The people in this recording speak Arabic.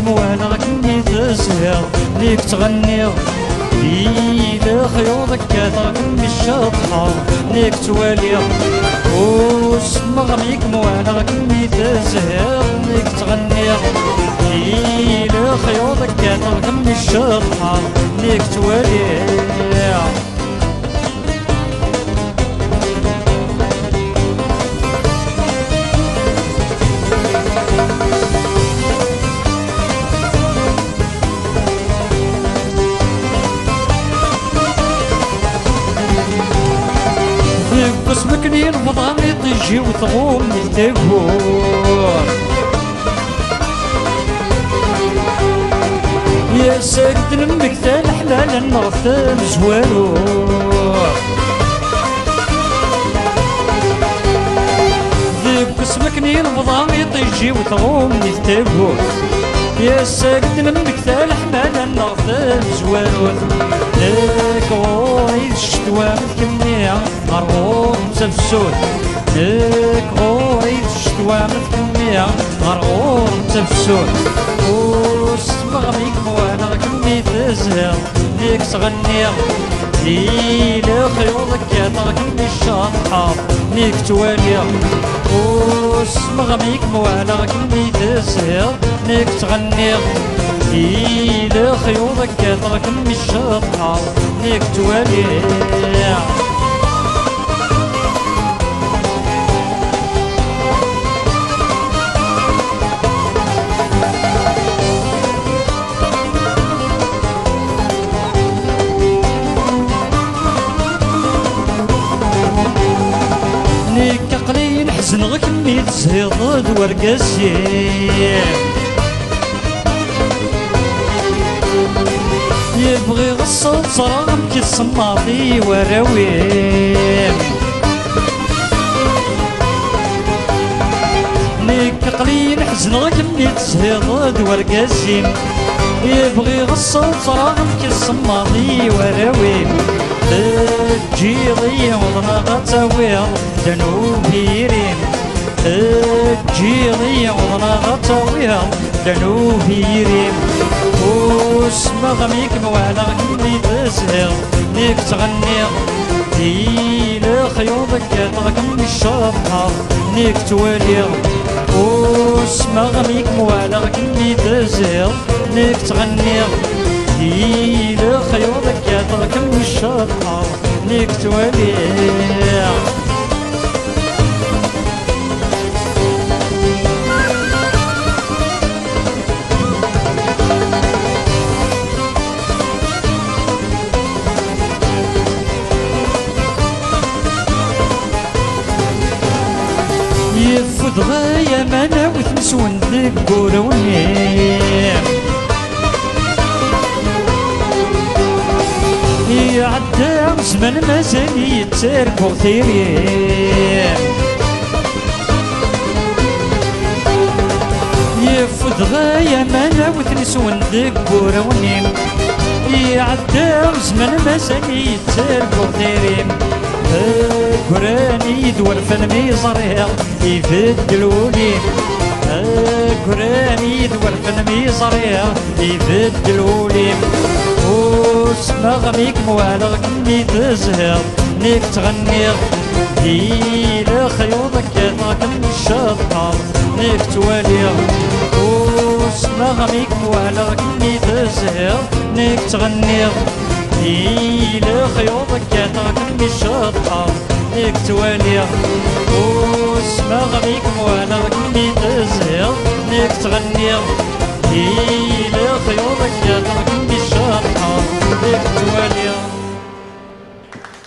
موالا كني تزهر ليك تغني إلى خيوطك كثر كمي الشطحة ليك توالي وسمغ موالا كني تزهر ليك تغني إلى خيوطك كثر كمي الشطحة ليك توالي اسمك نين فضاني تجي وتغوم تقول يا ساكت لمك تال حلال النغث مزوالو ذيك اسمك نين فضاني تجي وتغوم تقول يا ساكت لمك تال حلال النغث مزوالو ليك غوري الشتوى متكمية غرغور متفسود ليك غوري الشتوى متكمية غرغور متفسود وسمغ ميك موالا كمي تزهر ليك تغني إلى خيوطك كثر كمي الشطحة ليك توالي وسمغ ميك موالا كمي تزهر ليك تغني إلى خيوطك كثر كمي الشطحة ليك توالي ليك قليل حزن غك مي تزهيض ورقاسي يبغي غصة صرام كي الصماطي وراويم ليك قليل حزن غك مي تزهيض ورقاسي يبغي غصة صرام كي الصماطي وراويم الجيضي وضنا غتاوير دنوبي ريم الجيضي وضنا غتاوير دنوبي ريم وسمغ ميك موالا كمي تزهر ليك تغني إلى خيوطك كثر كمي الشطحة ليك توالي وسمغ ميك موالا كمي تزهر ليك تغني إلى خيوطك كثر كمي الشطحة ليك توالي يفض غاية مانا وتنسون ذيك قولوني يعدى زمن مازال يتساركو ثيرين يفض غاية مانا وتنسون ذيك قولوني يعدى زمن مازال يتساركو ثيرين قراني يدور فنمي صريح يبدلولي قراني يدور فنمي صريح يبدلولي وسمغ ميك موالا كمي تزهر ليك تغني إلى خيوطك كثر كمي الشطحة ليك توالي وسمغ ميك موالا كمي تزهر ليك تغني إلى خيوطك كثر كمي الشطحة ليك توالي وسمغ ميك موالا كمي تزهر ليك تغني إلى خيوطك كثر كمي الشطحة ليك توالي